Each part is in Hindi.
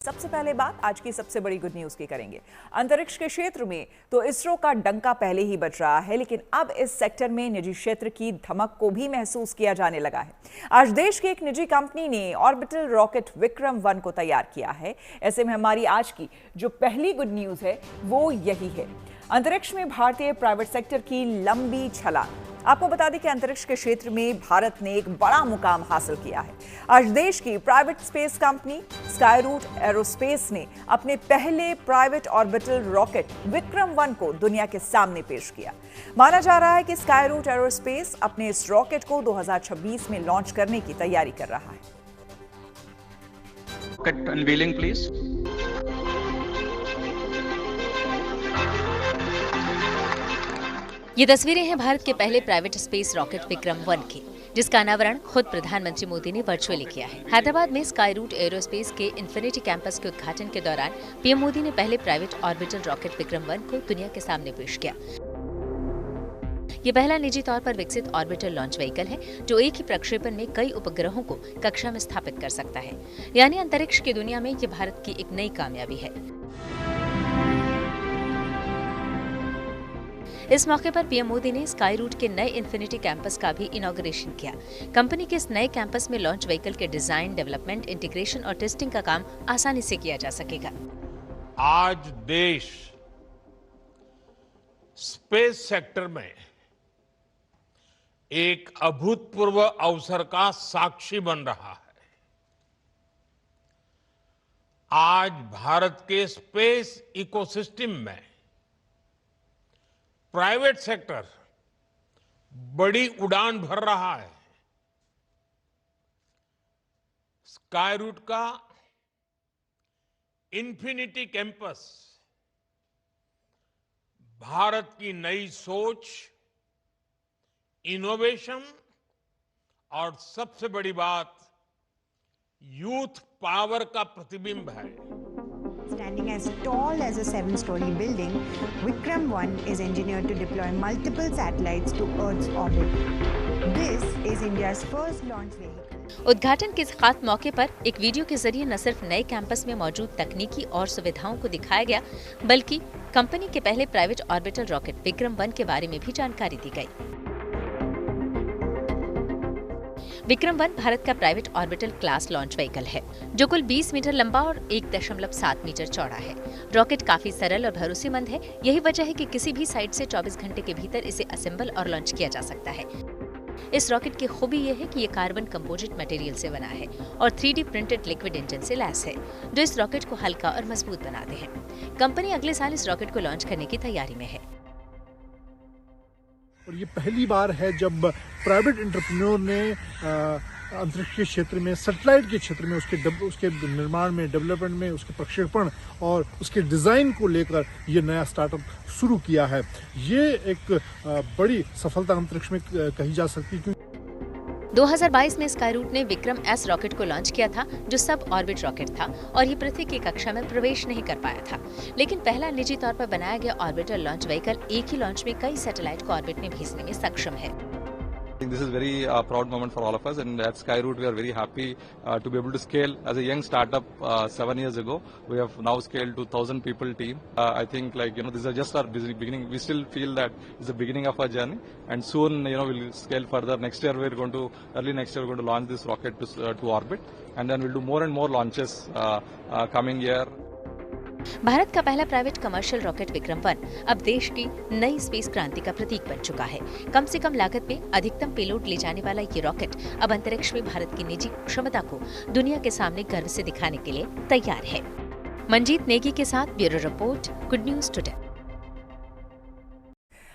सबसे पहले बात आज की सबसे बड़ी गुड न्यूज की करेंगे। अंतरिक्ष के क्षेत्र में तो इसरो का डंका पहले ही बज रहा है, लेकिन अब इस सेक्टर में निजी क्षेत्र की धमक को भी महसूस किया जाने लगा है। आज देश की एक निजी कंपनी ने ऑर्बिटल रॉकेट विक्रम-1 को तैयार किया है। ऐसे में हमारी आज की जो पहली गुड न्यूज है वो यही है, अंतरिक्ष में भारतीय प्राइवेट सेक्टर की लंबी छलांग। आपको बता दें कि अंतरिक्ष के क्षेत्र में भारत ने एक बड़ा मुकाम हासिल किया है। आज देश की private space company Skyroot aerospace ने अपने पहले प्राइवेट ऑर्बिटल रॉकेट विक्रम-1 को दुनिया के सामने पेश किया। माना जा रहा है कि स्काईरूट एरोस्पेस अपने इस रॉकेट को 2026 में लॉन्च करने की तैयारी कर रहा है। Rocket unveiling, please. ये तस्वीरें हैं भारत के पहले प्राइवेट स्पेस रॉकेट विक्रम-1 की, जिसका अनावरण खुद प्रधानमंत्री मोदी ने वर्चुअली किया है। हैदराबाद में स्काईरूट एरोस्पेस के इन्फिनिटी कैंपस के उद्घाटन के दौरान पीएम मोदी ने पहले प्राइवेट ऑर्बिटल रॉकेट विक्रम-1 को दुनिया के सामने पेश किया। ये पहला निजी तौर पर विकसित ऑर्बिटल लॉन्च व्हीकल है जो एक ही प्रक्षेपण में कई उपग्रहों को कक्षा में स्थापित कर सकता है। यानी अंतरिक्ष की दुनिया में ये भारत की एक नई कामयाबी है। इस मौके पर पीएम मोदी ने स्काईरूट के नए इन्फिनिटी कैंपस का भी इनॉग्रेशन किया। कंपनी के इस नए कैंपस में लॉन्च व्हीकल के डिजाइन, डेवलपमेंट, इंटीग्रेशन और टेस्टिंग का काम आसानी से किया जा सकेगा। आज देश स्पेस सेक्टर में एक अभूतपूर्व अवसर का साक्षी बन रहा है। आज भारत के स्पेस इकोसिस्टम में प्राइवेट सेक्टर बड़ी उड़ान भर रहा है। स्काईरूट का इन्फिनिटी कैंपस भारत की नई सोच, इनोवेशन और सबसे बड़ी बात यूथ पावर का प्रतिबिंब है। Standing as tall as a 7-story building, Vikram-1 is engineered to deploy multiple satellites to Earth's orbit. This is India's first launch vehicle. उद्घाटन के खास मौके पर एक वीडियो के जरिए न सिर्फ नए कैंपस में मौजूद तकनीकी और सुविधाओं को दिखाया गया, बल्कि कंपनी के पहले प्राइवेट ऑर्बिटल रॉकेट विक्रम-1 के बारे में भी जानकारी दी गई। विक्रम-1 भारत का private orbital class launch vehicle है, जो कुल 20 मीटर लंबा और 1.7 मीटर चौड़ा है। रॉकेट काफी सरल और भरोसेमंद है। यही वजह है कि किसी भी साइट से 24 घंटे के भीतर इसे असेंबल और लॉन्च किया जा सकता है। इस रॉकेट की खूबी यह है कि ये कार्बन कंपोजिट मटेरियल से बना है और 3D प्रिंटेड लिक्विड इंजन से लैस है, जो इस रॉकेट को हल्का और मजबूत बनाते हैं। कंपनी अगले साल इस रॉकेट को लॉन्च करने की तैयारी में है। और ये पहली बार है जब प्राइवेट एंटरप्रेन्योर ने अंतरिक्ष के क्षेत्र में, सैटेलाइट के क्षेत्र में, उसके निर्माण में, डेवलपमेंट में, उसके प्रक्षेपण और उसके डिजाइन को लेकर ये नया स्टार्टअप शुरू किया है। ये एक बड़ी सफलता अंतरिक्ष में कही जा सकती है। 2022 में स्काईरूट ने विक्रम-S रॉकेट को लॉन्च किया था, जो सब ऑर्बिट रॉकेट था और ये पृथ्वी की कक्षा में प्रवेश नहीं कर पाया था। लेकिन पहला निजी तौर पर बनाया गया ऑर्बिटल लॉन्च व्हीकल एक ही लॉन्च में कई सैटेलाइट को ऑर्बिट में भेजने में सक्षम है। This is very proud moment for all of us, and at Skyroot we are very happy to be able to scale. As a young startup 7 years ago, we have now scaled to 1,000 people team. I think this is just our beginning. We still feel that it's the beginning of our journey, and soon we'll scale further. Next year early next year we're going to launch this rocket to orbit, and then we'll do more and more launches coming year. Bharat का पहला प्राइवेट कमर्शियल रॉकेट विक्रम-1 अब देश की नई स्पेस क्रांति का प्रतीक बन चुका है। कम से कम लागत में अधिकतम पेलोड ले जाने वाला ये रॉकेट अब अंतरिक्ष में भारत की निजी क्षमता को दुनिया के सामने गर्व से दिखाने के लिए तैयार है। मंजीत नेगी के साथ bureau report, good news today.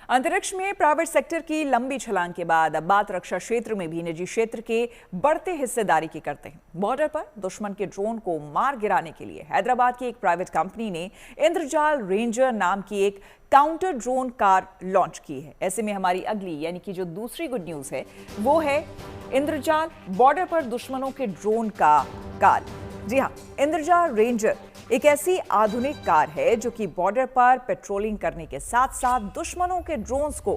अंतरिक्ष में प्राइवेट सेक्टर की लंबी छलांग के बाद अब बात रक्षा क्षेत्र में भी निजी क्षेत्र के बढ़ते हिस्सेदारी की करते हैं। बॉर्डर पर दुश्मन के ड्रोन को मार गिराने के लिए हैदराबाद की एक प्राइवेट कंपनी ने इंद्रजाल रेंजर नाम की एक काउंटर ड्रोन कार लॉन्च की है। ऐसे में हमारी अगली यानी कि जो दूसरी गुड न्यूज है वो है इंद्रजाल बॉर्डर पर दुश्मनों के ड्रोन का काल। जी हाँ, इंद्रजाल रेंजर एक ऐसी आधुनिक कार है जो कि बॉर्डर पर पेट्रोलिंग करने के साथ साथ दुश्मनों के ड्रोन्स को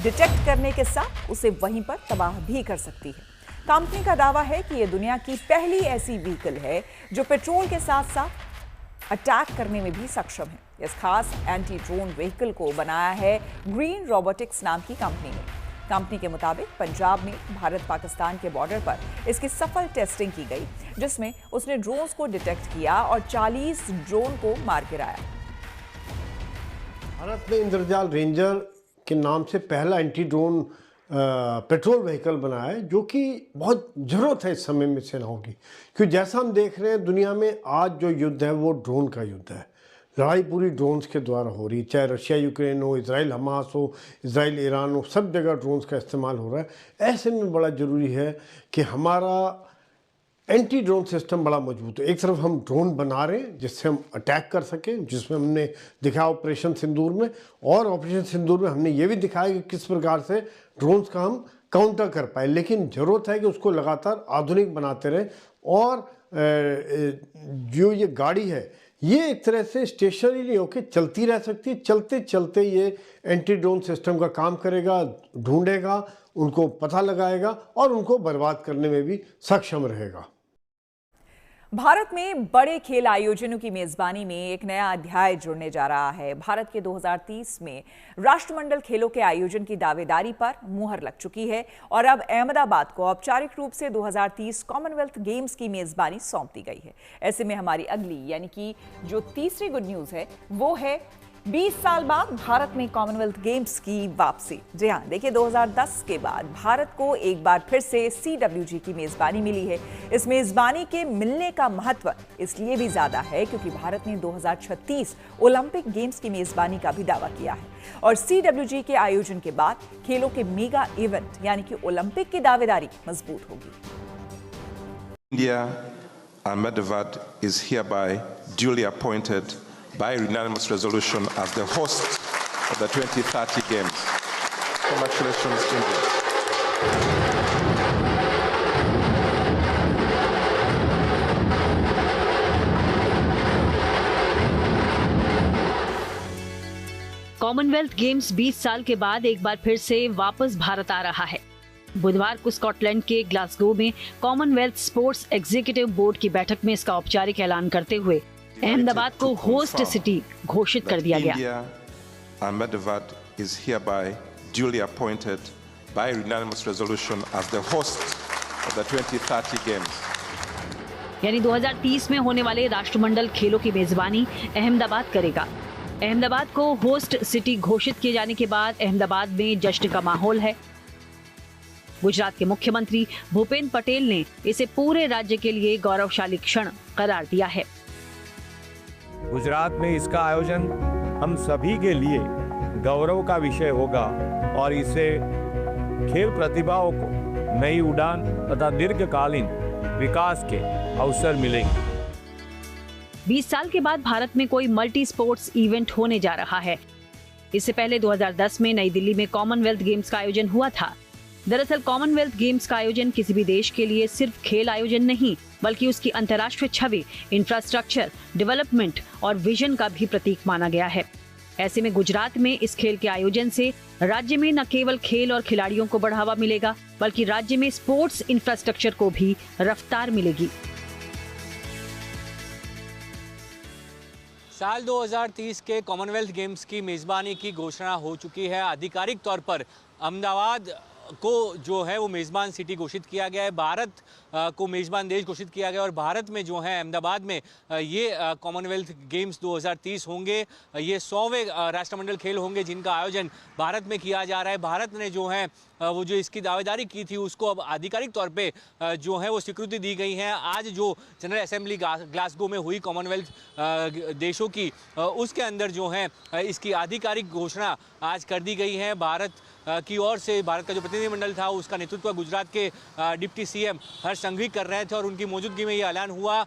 डिटेक्ट करने के साथ उसे वहीं पर तबाह भी कर सकती है। कंपनी का दावा है कि यह दुनिया की पहली ऐसी व्हीकल है जो पेट्रोल के साथ साथ अटैक करने में भी सक्षम है। इस खास एंटी ड्रोन व्हीकल को बनाया है ग्रीन रोबोटिक्स नाम की कंपनी ने। कंपनी के मुताबिक पंजाब में भारत पाकिस्तान के बॉर्डर पर इसकी सफल टेस्टिंग की गई, जिसमें उसने ड्रोन्स को डिटेक्ट किया और 40 ड्रोन को मार गिराया। भारत ने इंद्रजाल रेंजर के नाम से पहला एंटी ड्रोन पेट्रोल व्हीकल बनाया है, जो कि बहुत ज़रूरत है इस समय में सेनाओं की, क्योंकि जैसा हम देख रहे हैं दुनिया में आज जो युद्ध है वो ड्रोन का युद्ध है। लड़ाई पूरी ड्रोन्स के द्वारा हो रही है, चाहे रशिया यूक्रेन हो, इजराइल हमास हो, इजराइल ईरान हो, सब जगह ड्रोन्स का इस्तेमाल हो रहा है। ऐसे में बड़ा ज़रूरी है कि हमारा एंटी ड्रोन सिस्टम बड़ा मजबूत है। एक तरफ हम ड्रोन बना रहे हैं जिससे हम अटैक कर सकें, जिसमें हमने दिखाया ऑपरेशन सिंदूर में, और ऑपरेशन सिंदूर में हमने ये भी दिखाया कि किस प्रकार से ड्रोन्स का हम काउंटर कर पाए। लेकिन ज़रूरत है कि उसको लगातार आधुनिक बनाते रहें, और जो ये गाड़ी है ये एक तरह से स्टेशनरी नहीं होकर चलती रह सकती है। चलते चलते ये एंटी ड्रोन सिस्टम का काम करेगा, ढूंढेगा, उनको पता लगाएगा और उनको बर्बाद करने में भी सक्षम रहेगा। भारत में बड़े खेल आयोजनों की मेजबानी में एक नया अध्याय जुड़ने जा रहा है। भारत के 2030 में राष्ट्रमंडल खेलों के आयोजन की दावेदारी पर मुहर लग चुकी है और अब अहमदाबाद को औपचारिक रूप से 2030 कॉमनवेल्थ गेम्स की मेजबानी सौंप दी गई है। ऐसे में हमारी अगली यानी कि जो तीसरी गुड न्यूज है वो है 20 साल बाद भारत में कॉमनवेल्थ गेम्स की वापसी। जी हाँ, देखिए 2010 के बाद भारत को एक बार फिर से CWG की मेजबानी मिली है। इस मेजबानी के मिलने का महत्व इसलिए भी ज्यादा है क्योंकि भारत ने 2036 ओलंपिक गेम्स की मेजबानी का भी दावा किया है और CWG के आयोजन के बाद खेलों के मेगा इवेंट यानी कि ओलंपिक की दावेदारी मजबूत होगी। India, Ahmedabad is hereby duly appointed by unanimous resolution as the host of the 2030 Games. Congratulations, India. Commonwealth games 20 साल के बाद एक बार फिर से वापस भारत आ रहा है। बुधवार को स्कॉटलैंड के ग्लासगो में कॉमनवेल्थ स्पोर्ट्स एग्जीक्यूटिव बोर्ड की बैठक में इसका औपचारिक ऐलान करते हुए अहमदाबाद को होस्ट सिटी घोषित कर दिया गया। Ahmedabad is hereby duly appointed by unanimous resolution as the host of the 2030 Games. यानी 2030 में होने वाले राष्ट्रमंडल खेलों की मेजबानी अहमदाबाद करेगा। अहमदाबाद को होस्ट सिटी घोषित किए जाने के बाद अहमदाबाद में जश्न का माहौल है। गुजरात के मुख्यमंत्री भूपेंद्र पटेल ने इसे पूरे राज्य के लिए गौरवशाली क्षण करार दिया है। गुजरात में इसका आयोजन हम सभी के लिए गौरव का विषय होगा और इससे खेल प्रतिभाओं को नई उड़ान तथा दीर्घकालीन विकास के अवसर मिलेंगे। 20 साल के बाद भारत में कोई मल्टी स्पोर्ट्स इवेंट होने जा रहा है। इससे पहले 2010 में नई दिल्ली में कॉमनवेल्थ गेम्स का आयोजन हुआ था। दरअसल कॉमनवेल्थ गेम्स का आयोजन किसी भी देश के लिए सिर्फ खेल आयोजन नहीं, बल्कि उसकी अंतर्राष्ट्रीय छवि, इंफ्रास्ट्रक्चर, डेवलपमेंट और विजन का भी प्रतीक माना गया है। ऐसे में गुजरात में इस खेल के आयोजन से राज्य में न केवल खेल और खिलाड़ियों को बढ़ावा मिलेगा, बल्कि राज्य में स्पोर्ट्स इंफ्रास्ट्रक्चर को भी रफ्तार मिलेगी। साल 2030 के कॉमनवेल्थ गेम्स की मेजबानी की घोषणा हो चुकी है। आधिकारिक तौर पर अहमदाबाद को जो है वो मेज़बान सिटी घोषित किया गया है, भारत को मेज़बान देश घोषित किया गया और भारत में जो है अहमदाबाद में ये कॉमनवेल्थ गेम्स 2030 होंगे। ये 100वें राष्ट्रमंडल खेल होंगे जिनका आयोजन भारत में किया जा रहा है। भारत ने जो है वो जो इसकी दावेदारी की थी उसको अब आधिकारिक तौर पे जो है वो स्वीकृति दी गई है। आज जो जनरल असेंबली ग्लासगो में हुई कॉमनवेल्थ देशों की, उसके अंदर जो है इसकी आधिकारिक घोषणा आज कर दी गई है। भारत की ओर से भारत का जो प्रतिनिधिमंडल था उसका नेतृत्व गुजरात के डिप्टी CM हर्ष संघवी कर रहे थे और उनकी मौजूदगी में ये ऐलान हुआ।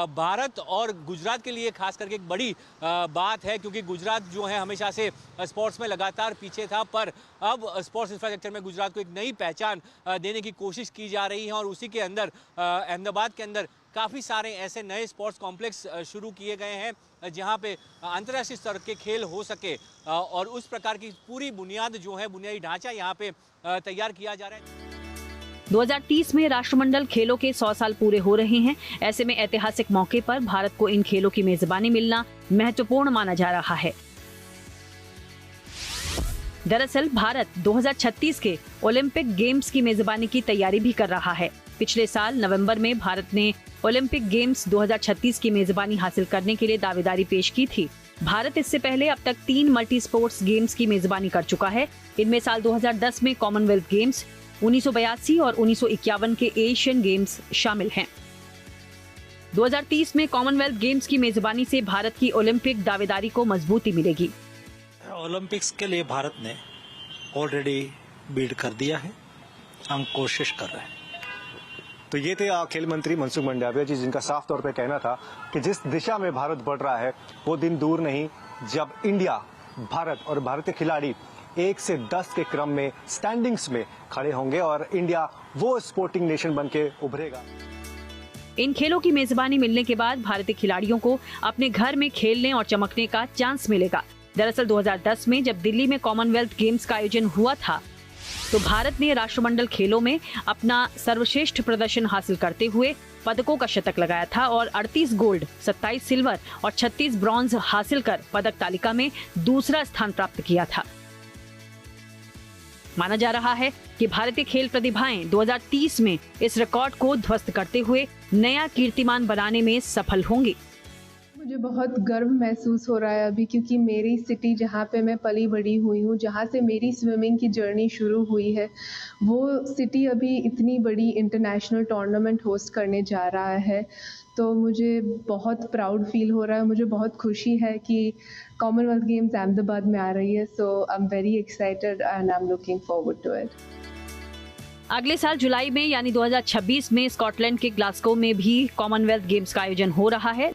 भारत और गुजरात के लिए खास करके एक बड़ी बात है, क्योंकि गुजरात जो है हमेशा से स्पोर्ट्स में लगातार पीछे था, पर अब स्पोर्ट्स इंफ्रास्ट्रक्चर में गुजरात को एक नई पहचान देने की कोशिश की जा रही है और उसी के अंदर अहमदाबाद के अंदर काफ़ी सारे ऐसे नए स्पोर्ट्स कॉम्प्लेक्स शुरू किए गए हैं जहां पे अंतर्राष्ट्रीय स्तर के खेल हो सके और उस प्रकार की पूरी बुनियाद जो है बुनियादी ढांचा यहां पे तैयार किया जा रहा है। 2030 में राष्ट्रमंडल खेलों के 100 साल पूरे हो रहे हैं। ऐसे में ऐतिहासिक मौके पर भारत को इन खेलों की मेजबानी मिलना महत्वपूर्ण माना जा रहा है। दरअसल भारत 2036 के ओलंपिक गेम्स की मेजबानी की तैयारी भी कर रहा है। पिछले साल नवंबर में भारत ने ओलंपिक गेम्स 2036 की मेजबानी हासिल करने के लिए दावेदारी पेश की थी। भारत इससे पहले अब तक 3 मल्टी स्पोर्ट्स गेम्स की मेजबानी कर चुका है। इनमें साल 2010 में कॉमनवेल्थ गेम्स, 1982 और 1951 के एशियन गेम्स शामिल हैं। 2030 में कॉमनवेल्थ गेम्स की मेजबानी से भारत की ओलंपिक दावेदारी को मजबूती मिलेगी। ओलंपिक्स के लिए भारत ने ऑलरेडी बिड कर दिया है, हम कोशिश कर रहे हैं। तो ये थे खेल मंत्री मनसुख मंडाविया जी, जिनका साफ तौर पे कहना था कि जिस दिशा में भारत बढ़ रहा है वो दिन दूर नहीं जब इंडिया, भारत और भारतीय खिलाड़ी 1 से 10 के क्रम में स्टैंडिंग्स में खड़े होंगे और इंडिया वो स्पोर्टिंग नेशन बन के उभरेगा। इन खेलों की मेजबानी मिलने के बाद भारतीय खिलाड़ियों को अपने घर में खेलने और चमकने का चांस मिलेगा। दरअसल 2010 में जब दिल्ली में कॉमनवेल्थ गेम्स का आयोजन हुआ था तो भारत ने राष्ट्रमंडल खेलों में अपना सर्वश्रेष्ठ प्रदर्शन हासिल करते हुए पदकों का शतक लगाया था और 38 गोल्ड, 27 सिल्वर और 36 ब्रॉन्ज हासिल कर पदक तालिका में दूसरा स्थान प्राप्त किया था। माना जा रहा है कि भारतीय खेल प्रतिभाएं 2030 में इस रिकॉर्ड को ध्वस्त करते हुए नया कीर्तिमान बनाने में सफल होंगी। मुझे बहुत गर्व महसूस हो रहा है अभी, क्योंकि मेरी सिटी जहाँ पे मैं पली बड़ी हुई हूँ, जहाँ से मेरी स्विमिंग की जर्नी शुरू हुई है, वो सिटी अभी इतनी बड़ी इंटरनेशनल टूर्नामेंट होस्ट करने जा रहा है। तो मुझे बहुत प्राउड फील हो रहा है। मुझे बहुत खुशी है कि कॉमनवेल्थ गेम्स अहमदाबाद में आ रही है। So I am very excited and I am looking forward to it. अगले साल जुलाई में यानी 2026 में स्कॉटलैंड के ग्लासगो में भी कॉमनवेल्थ गेम्स का आयोजन हो रहा है,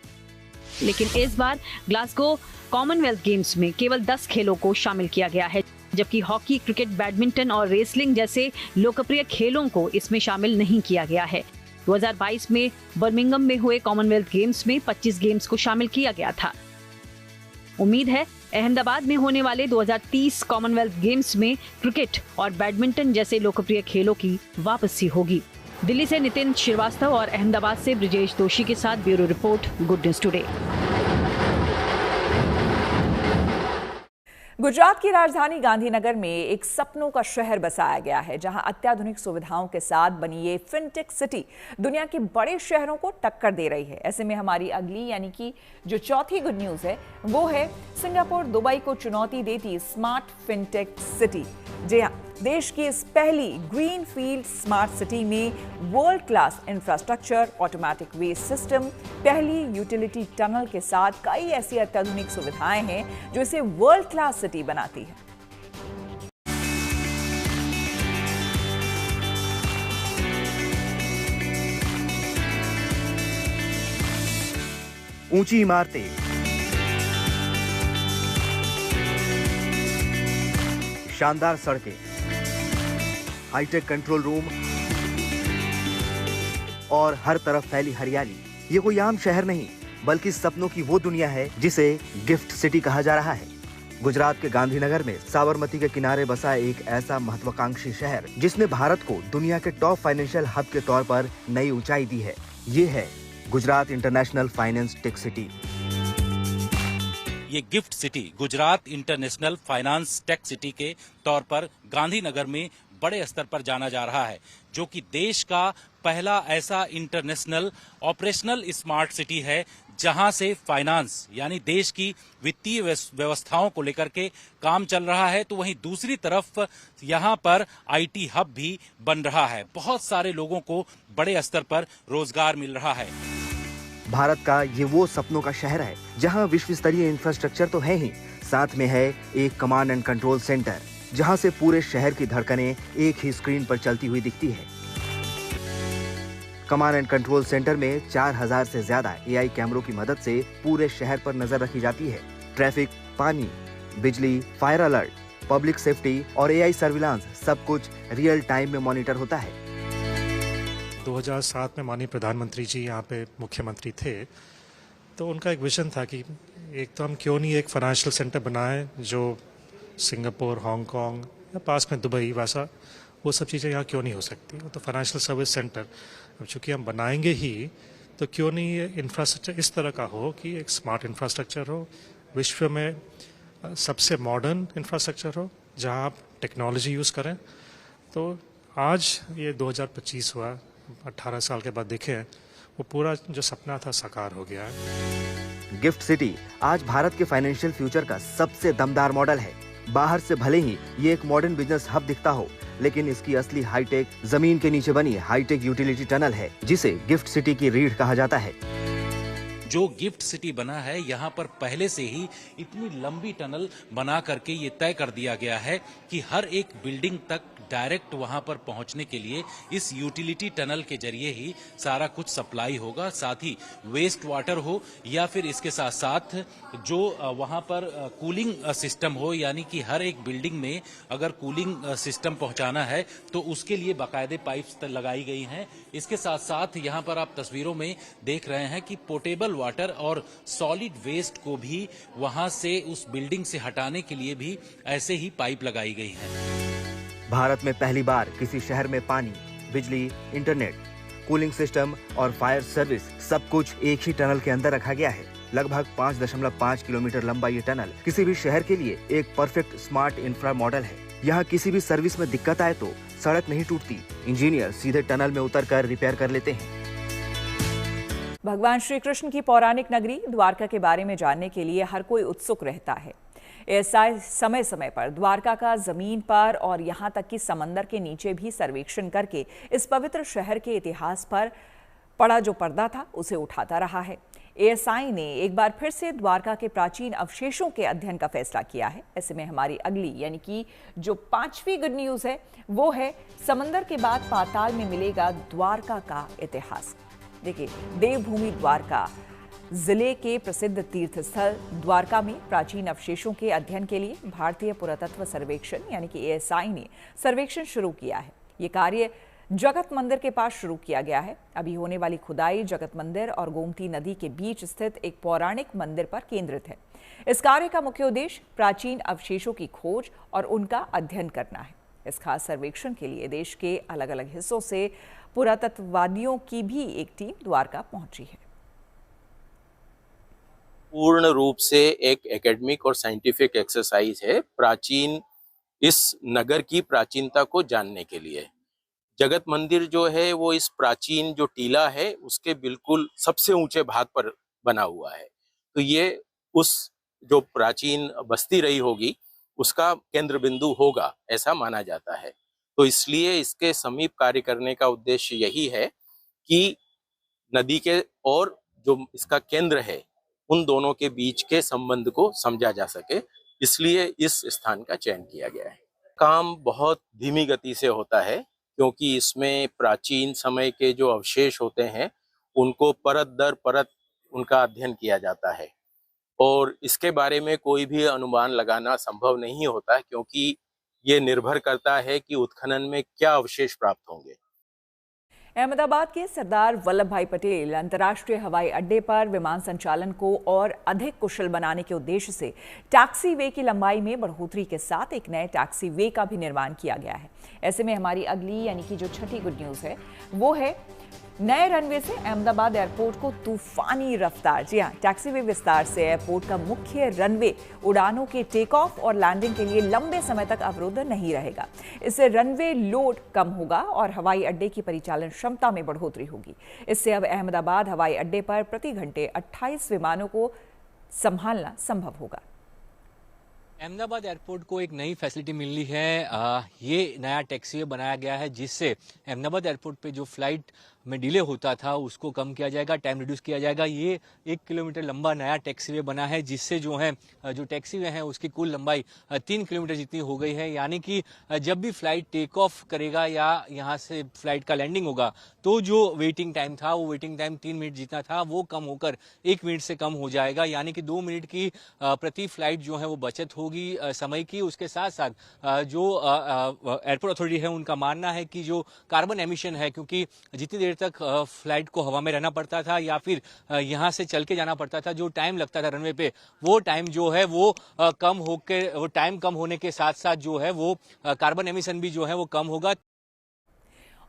लेकिन इस बार ग्लासगो कॉमनवेल्थ गेम्स में केवल 10 खेलों को शामिल किया गया है, जबकि हॉकी, क्रिकेट, बैडमिंटन और रेसलिंग जैसे लोकप्रिय खेलों को इसमें शामिल नहीं किया गया है। 2022 में बर्मिंघम में हुए कॉमनवेल्थ गेम्स में 25 गेम्स को शामिल किया गया था। उम्मीद है अहमदाबाद में होने वाले 2030 कॉमनवेल्थ गेम्स में क्रिकेट और बैडमिंटन जैसे लोकप्रिय खेलों की वापसी होगी। दिल्ली से नितिन श्रीवास्तव और अहमदाबाद से ब्रिजेश दोषी के साथ bureau report, good news today. Gujarat की राजधानी गांधीनगर में एक सपनों का शहर बसाया गया है, जहां अत्याधुनिक सुविधाओं के साथ बनी ये फिनटेक सिटी दुनिया के बड़े शहरों को टक्कर दे रही है। ऐसे में हमारी अगली यानी कि जो चौथी गुड न्यूज है वो है सिंगापुर दुबई को चुनौती देती स्मार्ट फिनटेक सिटी। जी हाँ, देश की इस पहली ग्रीन फील्ड स्मार्ट सिटी में world class infrastructure, automatic waste system, पहली यूटिलिटी टनल के साथ कई ऐसी अत्याधुनिक सुविधाएं हैं जो इसे वर्ल्ड क्लास सिटी बनाती है। ऊंची इमारतें, शानदार सड़कें, हाईटेक कंट्रोल रूम और हर तरफ फैली हरियाली। ये कोई आम शहर नहीं, बल्कि सपनों की वो दुनिया है जिसे गिफ्ट सिटी कहा जा रहा है। गुजरात के गांधीनगर में साबरमती के किनारे बसा एक ऐसा महत्वाकांक्षी शहर जिसने भारत को दुनिया के टॉप फाइनेंशियल हब के तौर पर नई ऊंचाई दी है। ये है Gujarat international finance tech city. ये gift city Gujarat international finance tech city के तौर पर गांधीनगर में बड़े स्तर पर जाना जा रहा है, जो कि देश का पहला ऐसा इंटरनेशनल ऑपरेशनल स्मार्ट सिटी है जहां से फाइनेंस यानी देश की वित्तीय व्यवस्थाओं को लेकर के काम चल रहा है, तो वहीं दूसरी तरफ यहां पर आईटी हब भी बन रहा है। बहुत सारे लोगों को बड़े स्तर पर रोजगार मिल रहा है। भारत का ये वो सपनों का शहर है जहां विश्व स्तरीय इंफ्रास्ट्रक्चर तो है ही, साथ में है एक कमांड एंड कंट्रोल सेंटर जहां से पूरे शहर की धड़कनें एक ही स्क्रीन पर चलती हुई दिखती है। कमांड एंड कंट्रोल सेंटर में 4000 से ज्यादा एआई कैमरों की मदद से पूरे शहर पर नजर रखी जाती है। ट्रैफिक, पानी, बिजली, फायर अलर्ट, पब्लिक सेफ्टी और एआई सर्विलांस सब कुछ रियल टाइम में मॉनिटर होता है। 2007 में माननीय प्रधानमंत्री जी यहाँ पे मुख्यमंत्री थे, तो उनका एक विजन था कि एक तो हम क्यों नहीं एक फाइनेंशियल सेंटर बनाएं जो सिंगापुर, हांगकांग या पास में दुबई वैसा वो सब चीज़ें यहाँ क्यों नहीं हो सकती? तो फाइनेंशियल सर्विस सेंटर अब चूँकि हम बनाएंगे ही, तो क्यों नहीं ये इंफ्रास्ट्रक्चर इस तरह का हो कि एक स्मार्ट इंफ्रास्ट्रक्चर हो, विश्व में सबसे मॉडर्न इंफ्रास्ट्रक्चर हो, जहाँ आप टेक्नोलॉजी यूज़ करें। तो आज ये 2025 हुआ, 18 साल के बाद देखें, वो पूरा जो सपना था साकार हो गया है। गिफ्ट सिटी आज भारत के फाइनेंशियल फ्यूचर का सबसे दमदार मॉडल है। बाहर से भले ही ये एक मॉडर्न बिजनेस हब दिखता हो, लेकिन इसकी असली हाईटेक जमीन के नीचे बनी हाईटेक यूटिलिटी टनल है, जिसे गिफ्ट सिटी की रीढ़ कहा जाता है। जो गिफ्ट सिटी बना है, यहाँ पर पहले से ही इतनी लंबी टनल बना करके ये तय कर दिया गया है कि हर एक बिल्डिंग तक डायरेक्ट वहां पर पहुंचने के लिए इस यूटिलिटी टनल के जरिए ही सारा कुछ सप्लाई होगा। साथ ही वेस्ट वाटर हो या फिर इसके साथ साथ जो वहां पर कूलिंग सिस्टम हो, यानी कि हर एक बिल्डिंग में अगर कूलिंग सिस्टम पहुंचाना है तो उसके लिए बाकायदे पाइप्स लगाई गई हैं। इसके साथ साथ यहाँ पर आप तस्वीरों में देख रहे हैं कि पोर्टेबल वाटर और सॉलिड वेस्ट को भी वहां से उस बिल्डिंग से हटाने के लिए भी ऐसे ही पाइप लगाई गई है। भारत में पहली बार किसी शहर में पानी, बिजली, इंटरनेट, कूलिंग सिस्टम और फायर सर्विस सब कुछ एक ही टनल के अंदर रखा गया है। लगभग 5.5 किलोमीटर लंबा ये टनल किसी भी शहर के लिए एक परफेक्ट स्मार्ट इंफ्रा मॉडल है। यहाँ किसी भी सर्विस में दिक्कत आए तो सड़क नहीं टूटती, इंजीनियर सीधे टनल में उतरकर रिपेयर कर लेते हैं। भगवान श्री कृष्ण की पौराणिक नगरी द्वारका के बारे में जानने के लिए हर कोई उत्सुक रहता है। एएसआई समय समय पर द्वारका का जमीन पर और यहां तक कि समंदर के नीचे भी सर्वेक्षण करके इस पवित्र शहर के इतिहास पर पड़ा जो पर्दा था उसे उठाता रहा है। एएसआई ने एक बार फिर से द्वारका के प्राचीन अवशेषों के अध्ययन का फैसला किया है। ऐसे में हमारी अगली यानी कि जो 5वीं गुड न्यूज है वो है समंदर के बाद पाताल में मिलेगा द्वारका का इतिहास। देखिए, देवभूमि द्वारका जिले के प्रसिद्ध तीर्थ स्थल द्वारका में प्राचीन अवशेषों के अध्ययन के लिए भारतीय पुरातत्व सर्वेक्षण यानी कि एएसआई ने सर्वेक्षण शुरू किया है। ये कार्य जगत मंदिर के पास शुरू किया गया है। अभी होने वाली खुदाई जगत मंदिर और गोमती नदी के बीच स्थित एक पौराणिक मंदिर पर केंद्रित है। इस कार्य का मुख्य उद्देश्य प्राचीन अवशेषों की खोज और उनका अध्ययन करना है। इस खास सर्वेक्षण के लिए देश के अलग अलग हिस्सों से पुरातत्ववादियों की भी एक टीम द्वारका पहुंची है। पूर्ण रूप से एक एकेडमिक और साइंटिफिक एक्सरसाइज है प्राचीन इस नगर की प्राचीनता को जानने के लिए। जगत मंदिर जो है वो इस प्राचीन जो टीला है उसके बिल्कुल सबसे ऊंचे भाग पर बना हुआ है, तो ये उस जो प्राचीन बस्ती रही होगी उसका केंद्र बिंदु होगा ऐसा माना जाता है। तो इसलिए इसके समीप कार्य करने का उद्देश्य यही है कि नदी के और जो इसका केंद्र है उन दोनों के बीच के संबंध को समझा जा सके, इसलिए इस स्थान का चयन किया गया है। काम बहुत धीमी गति से होता है क्योंकि इसमें प्राचीन समय के जो अवशेष होते हैं उनको परत दर परत उनका अध्ययन किया जाता है और इसके बारे में कोई भी अनुमान लगाना संभव नहीं होता क्योंकि ये निर्भर करता है कि उत्खनन में क्या अवशेष प्राप्त होंगे। अहमदाबाद के सरदार वल्लभ भाई पटेल अंतर्राष्ट्रीय हवाई अड्डे पर विमान संचालन को और अधिक कुशल बनाने के उद्देश्य से टैक्सी वे की लंबाई में बढ़ोतरी के साथ एक नए टैक्सी वे का भी निर्माण किया गया है। ऐसे में हमारी अगली यानी कि जो 6ठी गुड न्यूज है वो है नए रनवे से अहमदाबाद एयरपोर्ट को तूफानी रफ्तार। जी हाँ, टैक्सी वे विस्तार से एयरपोर्ट का मुख्य रनवे उड़ानों के टेक ऑफ और लैंडिंग के लिए लंबे समय तक अवरुद्ध नहीं रहेगा। इससे रनवे लोड कम होगा और हवाई अड्डे की परिचालन क्षमता में बढ़ोतरी होगी। इससे अब अहमदाबाद हवाई अड्डे पर प्रति घंटे 28 विमानों को संभालना संभव होगा। अहमदाबाद एयरपोर्ट को एक नई फैसिलिटी मिली है। ये नया टैक्सीवे बनाया गया है जिससे अहमदाबाद एयरपोर्ट पे जो फ्लाइट में डिले होता था उसको कम किया जाएगा, टाइम रिड्यूस किया जाएगा। ये 1 किलोमीटर लंबा नया टैक्सीवे बना है जिससे जो है जो टैक्सीवे है उसकी कुल लंबाई 3 किलोमीटर जितनी हो गई है। यानी कि जब भी फ्लाइट टेक ऑफ करेगा या यहाँ से फ्लाइट का लैंडिंग होगा तो जो वेटिंग टाइम था वो वेटिंग टाइम 3 मिनट जितना था वो कम होकर 1 मिनट से कम हो जाएगा। यानी कि 2 मिनट की प्रति फ्लाइट जो है वो बचत होगी समय की। उसके साथ साथ जो एयरपोर्ट अथॉरिटी है उनका मानना है कि जो कार्बन एमिशन है, क्योंकि जितनी देर तक फ्लाइट को हवा में रहना पड़ता था या फिर यहाँ से चल के जाना पड़ता था, जो टाइम लगता था रनवे पे, वो टाइम जो है वो कम होकर वो टाइम कम होने के साथ साथ जो है वो कार्बन एमिशन भी जो है वो कम होगा।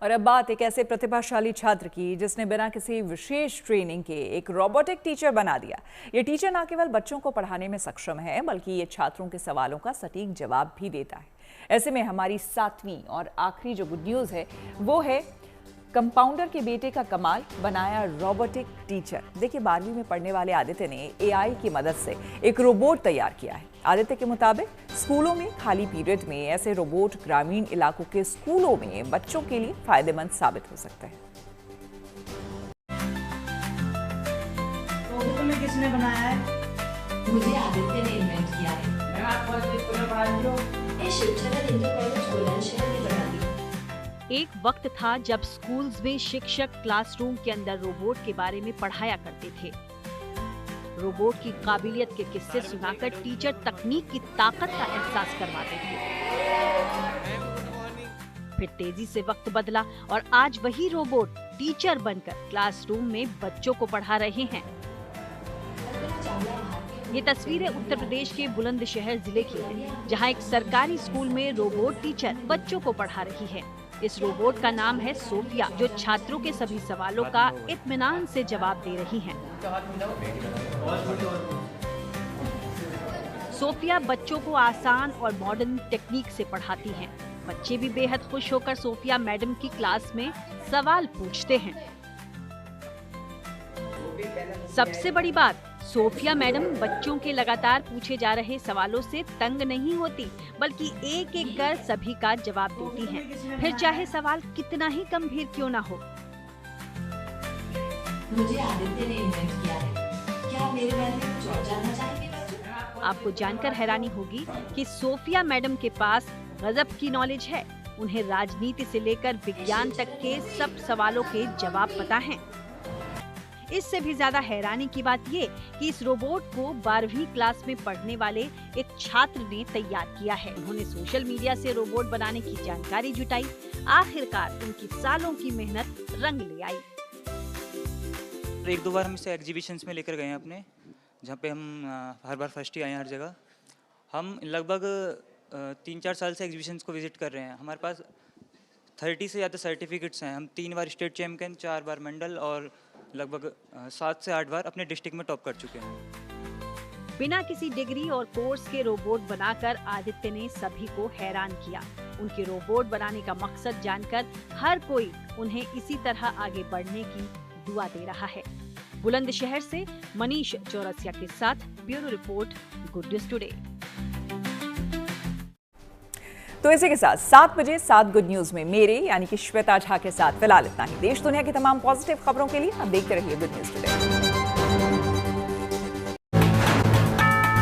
और अब बात एक ऐसे प्रतिभाशाली छात्र की जिसने बिना किसी विशेष ट्रेनिंग के एक रोबोटिक टीचर बना दिया। ये टीचर न केवल बच्चों को पढ़ाने में सक्षम है बल्कि ये छात्रों के सवालों का सटीक जवाब भी देता है। ऐसे में हमारी 7वीं और आखिरी जो गुड न्यूज़ है वो है कंपाउंडर के बेटे का कमाल बनाया रोबोटिक टीचर। देखिए 12वीं में पढ़ने वाले आदित्य ने एआई की मदद से एक रोबोट तैयार किया है। आदित्य के मुताबिक स्कूलों में खाली पीरियड में ऐसे रोबोट ग्रामीण इलाकों के स्कूलों में बच्चों के लिए फायदेमंद साबित हो सकते हैं। रोबोट में किसने बनाया है? मुझे आदित्य ने इन्वेंट किया है। मैं आपको स्कूल में पढ़ा रही हूँ। ये शिवचरण इंटर कॉलेज बुलंदशहर में बना दी। एक वक्त था जब स्कूल्स में शिक्षक क्लासरूम के अंदर रोबोट के बारे में पढ़ाया करते थे। रोबोट की काबिलियत के किस्से सुनाकर टीचर तकनीक की ताकत का एहसास करवाते थे। फिर तेजी से वक्त बदला और आज वही रोबोट टीचर बनकर क्लासरूम में बच्चों को पढ़ा रहे हैं। ये तस्वीरें उत्तर प्रदेश के बुलंदशहर जिले की है, जहां एक सरकारी स्कूल में रोबोट टीचर बच्चों को पढ़ा रही है। इस रोबोट का नाम है सोफिया, जो छात्रों के सभी सवालों का इत्मीनान से जवाब दे रही है। सोफिया बच्चों को आसान और मॉडर्न टेक्निक से पढ़ाती हैं। बच्चे भी बेहद खुश होकर सोफिया मैडम की क्लास में सवाल पूछते हैं। सबसे बड़ी बात, सोफिया मैडम बच्चों के लगातार पूछे जा रहे सवालों से तंग नहीं होती, बल्कि एक एक कर सभी का जवाब देती हैं, फिर चाहे सवाल कितना ही गंभीर क्यों ना हो। मुझे आदित्य ने इन्वेंट किया है। क्या मेरे बारे में कुछ और जानना चाहेंगे? आपको जानकर हैरानी होगी कि सोफिया मैडम के पास गजब की नॉलेज है। उन्हें राजनीति से लेकर विज्ञान तक के सब सवालों के जवाब पता हैं। इससे भी ज्यादा हैरानी की बात ये कि इस रोबोट को 12वीं क्लास में पढ़ने वाले एक छात्र ने तैयार किया है। उन्होंने सोशल मीडिया से रोबोट बनाने की जानकारी जुटाई। आखिरकार उनकी सालों की मेहनत रंग ले आई। 1-2 बार हम इसे एग्जीबिशंस में लेकर गए हैं अपने, जहाँ पे हम हर बार फर्स्ट ही आए हैं हर जगह। हम लगभग 3-4 साल से एग्जीबिशंस को विजिट कर रहे हैं। हमारे पास 30 से ज़्यादा सर्टिफिकेट्स हैं। हम 3 बार स्टेट चैम्पियन, 4 बार मंडल और लगभग 7 से 8 बार अपने डिस्ट्रिक्ट में टॉप कर चुके हैं। बिना किसी डिग्री और कोर्स के रोबोट बनाकर आदित्य ने सभी को हैरान किया। उनके रोबोट बनाने का मकसद जानकर हर कोई उन्हें इसी तरह आगे बढ़ने की दुआ दे रहा है। बुलंदशहर से मनीष चौरसिया के साथ bureau report, good news today. तो इसी के साथ 7 बजे 7 गुड न्यूज में मेरे यानी कि श्वेता झा के साथ फिलहाल इतना ही। देश दुनिया की तमाम पॉजिटिव खबरों के लिए आप देखते रहिए गुड न्यूज टुडे।